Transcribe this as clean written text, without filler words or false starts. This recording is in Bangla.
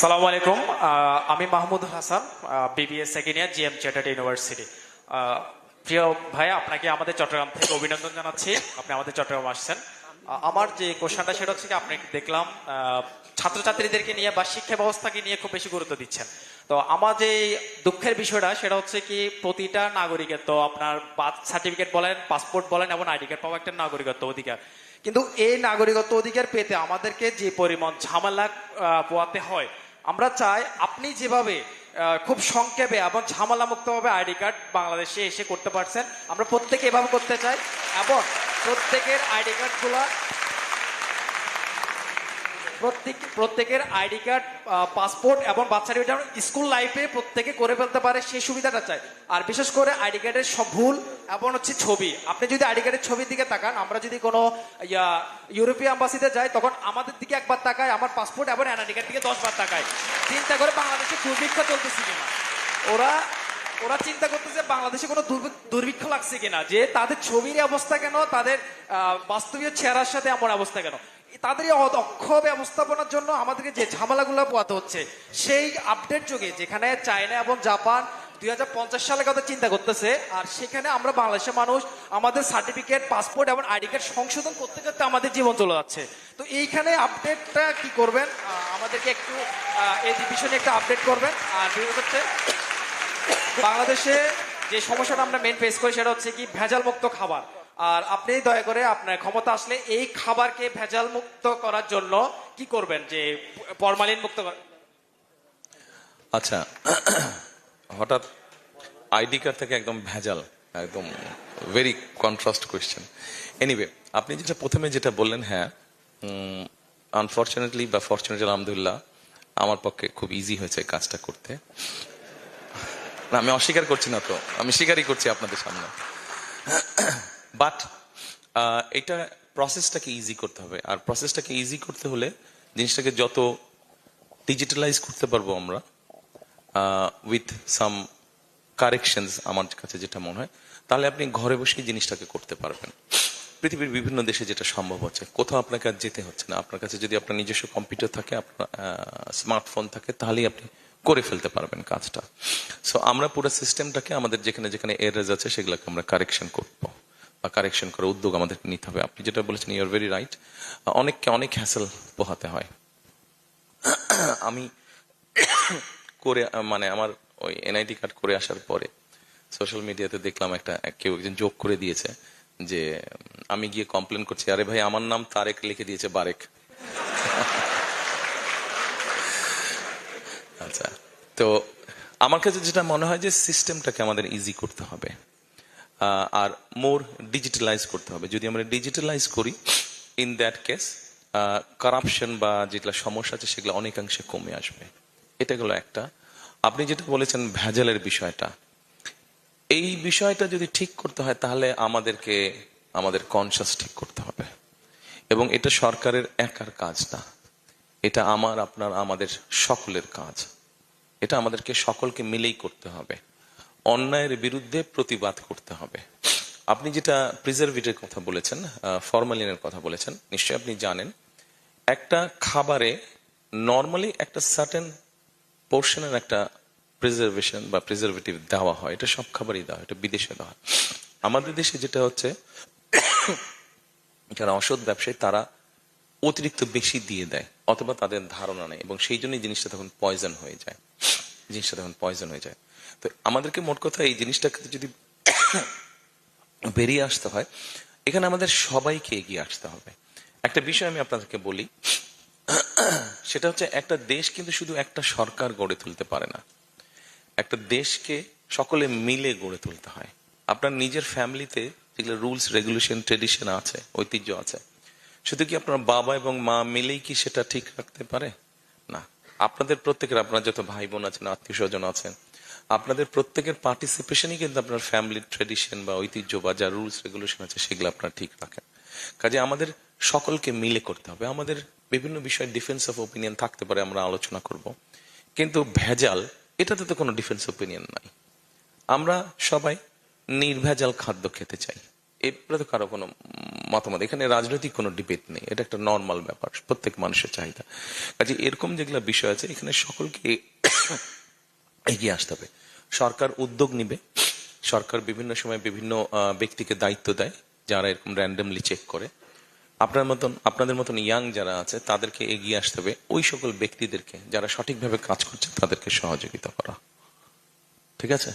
সালামু আলাইকুম। আমি Mahmud Hasan, BBA second year, GM chartered university. প্রিয় ভাই, আপনাকে আমাদের চট্টগ্রাম থেকে অভিনন্দন জানাচ্ছি। আপনি আমাদের চট্টগ্রাম আসছেন। আমার যে কোশ্চেনটা সেটা হচ্ছে কি, আপনি দেখলাম ছাত্রছাত্রীদেরকে নিয়ে বা শিক্ষা ব্যবস্থাকে নিয়ে খুব বেশি গুরুত্ব দিচ্ছেন। তো আমার যে দুঃখের বিষয়টা সেটা হচ্ছে কি, প্রতিটা নাগরিকের তো আপনার বার্থ সার্টিফিকেট বলেন, পাসপোর্ট বলেন এবং আইডি কার্ড পাওয়া একটা নাগরিকত্ব অধিকার। কিন্তু এই নাগরিকত্ব অধিকার পেতে আমাদেরকে যে পরিমাণ ঝামেলা পোয়াতে হয়, আমরা চাই আপনি যেভাবে খুব সংক্ষেপে এবং ঝামেলা মুক্তভাবে আইডি কার্ড বাংলাদেশে এসে করতে পারছেন, আমরা প্রত্যেকে এভাবে করতে চাই। এবং প্রত্যেকের আইডি কার্ডগুলা প্রত্যেকের আইডি কার্ড, পাসপোর্ট এবং বার্থ সার্টিফিকেট স্কুল লাইফে প্রত্যেকে করে ফেলতে পারে, সেই সুবিধাটা চাই। আর বিশেষ করে আইডি কার্ডের সব ভুল এবং হচ্ছে ছবি, আপনি যদি আইডি কার্ডের ছবির দিকে তাকান, আমরা যদি কোনো ইউরোপীয় অ্যাম্বাসিতে যাই তখন আমাদের দিকে একবার তাকায়, আমার পাসপোর্ট এবং এনআইডি কার্ড দিকে 10 বার তাকায়। চিন্তা করে বাংলাদেশে দুর্ভিক্ষ চলতেছে কিনা, ওরা ওরা চিন্তা করতেছে বাংলাদেশে কোনো দুর্ভিক্ষ লাগছে কিনা, যে তাদের ছবির অবস্থা কেন, তাদের বাস্তবীয় চেহারার সাথে এমন অবস্থা কেন। তাদের এই অদক্ষ ব্যবস্থাপনার জন্য আমাদেরকে যে ঝামেলাগুলো পোয়াতে হচ্ছে, সেই আপডেট যুগে যেখানে চায়না এবং জাপান 2050 সালের কথা চিন্তা করতেছে, আর সেখানে আমরা বাংলাদেশের মানুষ আমাদের সার্টিফিকেট, পাসপোর্ট এবং আইডি কার্ড সংশোধন করতে করতে আমাদের জীবন চলে যাচ্ছে। তো এইখানে আপডেটটা কি করবেন, আমাদেরকে একটু এই বিষয়ে একটা আপডেট করবেন। আর হচ্ছে বাংলাদেশে যে সমস্যাটা আমরা মেন ফেস করি সেটা হচ্ছে কি, ভেজাল মুক্ত খাবার। আর আপনি দয়া করে আপনার ক্ষমতা আসলে এই খাবারকে ভেজাল মুক্ত করার জন্য কি করবেন, যে ফরমালিন মুক্ত আচ্ছা, হঠাৎ আইডি কার্ড থেকে একদম ভেজাল, একদম ভেরি কন্ট্রাস্ট কোয়েশ্চেন। এনিওয়ে, আপনি যেটা প্রথমে যেটা বললেন, হ্যাঁ, আনফর্চুনেটলি বা ফর্চুনেটলি আলহামদুলিল্লাহ আমার পক্ষে খুব ইজি হয়েছে কাজটা করতে। না, আমি অস্বীকার করছি না, তো আমি স্বীকারই করছি আপনাদের সামনে। বাট এটা প্রসেসটাকে ইজি করতে হবে, আর প্রসেসটাকে ইজি করতে হলে জিনিসটাকে যত ডিজিটালাইজ করতে পারবো আমরা উইথ সাম কারেকশনস, আমার কাছে যেটা মনে হয়, তাহলে আপনি ঘরে বসেই জিনিসটাকে করতে পারবেন। পৃথিবীর বিভিন্ন দেশে যেটা সম্ভব হচ্ছে, কোথাও আপনাকে আর যেতে হচ্ছে না। আপনার কাছে যদি আপনার নিজস্ব কম্পিউটার থাকে, আপনার স্মার্টফোন থাকে, তাহলেই আপনি করে ফেলতে পারবেন কাজটা। সো আমরা পুরো সিস্টেমটাকে আমাদের যেখানে যেখানে এরার্স আছে সেগুলোকে আমরা কারেকশন করবো, বা কারেকশন করার উদ্যোগ আমাদেরকে নিতে হবে। আপনি যেটা বলেছেন, ইউ আর ভেরি রাইট। অনেককে অনেক হ্যাসেল পোহাতে হয়। আমি করে মানে আমার ওই এনআইডি কার্ড করে আসার পরে সোশ্যাল মিডিয়াতে দেখলাম কেউ একজন যোগ করে দিয়েছে যে আমি গিয়ে কমপ্লেন করছি, আরে ভাই আমার নাম তারেক লিখে দিয়েছে বারেক। আচ্ছা, তো আমার কাছে যেটা মনে হয় যে সিস্টেমটাকে আমাদের ইজি করতে হবে আর মোর ডিজিটালাইজ করতে হবে। যদি আমরা ডিজিটালাইজ করি, ইন দ্যাট কেস কারাপশন বা যেগুলো সমস্যা আছে সেগুলো অনেকাংশে কমে আসবে। এটা গেল একটা। আপনি যেটা বলেছেন ভেজালের বিষয়টা, এই বিষয়টা যদি ঠিক করতে হয় তাহলে আমাদেরকে আমাদের কনসাস ঠিক করতে হবে, এবং এটা সরকারের একার কাজ না, এটা আমার, আপনার, আমাদের সকলের কাজ। এটা আমাদেরকে সকলকে মিলেই করতে হবে। অন্যায়ের বিরুদ্ধে প্রতিবাদ করতে হবে। আপনি যেটা প্রিজারভেটিভের কথা বলেছেন, ফরমালিনের কথা বলেছেন, নিশ্চয়ই আপনি জানেন একটা খাবারে নর্মালি একটা সার্টেন পোর্শনের একটা প্রিজারভেশন বা প্রিজারভেটিভ দেওয়া হয়। এটা সব খাবারই দেওয়া হয়, এটা বিদেশে দেওয়া হয়। আমাদের দেশে যেটা হচ্ছে, যারা অসৎ ব্যবসায়ী তারা অতিরিক্ত বেশি দিয়ে দেয়, অথবা তাদের ধারণা নেই, এবং সেই জন্যই জিনিসটা তখন পয়জন হয়ে যায়। তো আমাদেরকে মোট কথা এই জিনিসটাকে যদি বেরিয়ে আসতে হয়, এখানে আমাদের সবাইকে এগিয়ে আসতে হবে। একটা বিষয় আমি আপনাদেরকে বলি, সেটা হচ্ছে একটা দেশ কিন্তু শুধু একটা সরকার গড়ে তুলতে পারে না। একটা দেশকে সকলে মিলে গড়ে তুলতে হয়। আপনার নিজের ফ্যামিলিতে যেগুলো রুলস, রেগুলেশন, ট্রেডিশন আছে, ঐতিহ্য আছে, শুধু কি আপনার বাবা এবং মা মিলেই কি সেটা ঠিক রাখতে পারে? না। আপনাদের প্রত্যেকের, আপনার যত ভাই বোন আছেন, আত্মীয় স্বজন আছেন, আপনাদের প্রত্যেকের পার্টিসিপেশনই কিন্তু আপনার ফ্যামিলির ট্রেডিশন বা ঐতিহ্য বা যা রুলস রেগুলেশন আছে সেগুলো আপনারা ঠিক রাখেন। কাজে আমাদের সকলকে মিলে করতে হবে। আমাদের বিভিন্ন বিষয়ে ডিফারেন্স অফ ওপিনিয়ন থাকতে পারে, আমরা আলোচনা করব, কিন্তু ভেজাল, এটাতে তো কোনো ডিফারেন্স ওপিনিয়ন নাই। আমরা সবাই নির্ভেজাল খাদ্য খেতে চাই, এরপরে তো কারো কোনো মতামত, এখানে রাজনৈতিক কোনো ডিবেট নেই, এটা একটা নর্মাল ব্যাপার, প্রত্যেক মানুষের চাহিদা। কাজে এরকম যেগুলো বিষয় আছে এখানে সকলকে এগিয়ে আসতে হবে। সরকার উদ্যোগ নিবে, সরকার বিভিন্ন সময় বিভিন্ন ব্যক্তিকে দায়িত্ব দেয় যারা এরকম র্যান্ডমলি চেক করে। আপনাদের মতন ইয়াং যারা আছে তাদেরকে এগিয়ে আসতে হবে, ওই সকল ব্যক্তিদেরকে যারা সঠিকভাবে কাজ করছে তাদেরকে সহযোগিতা করা। ঠিক আছে?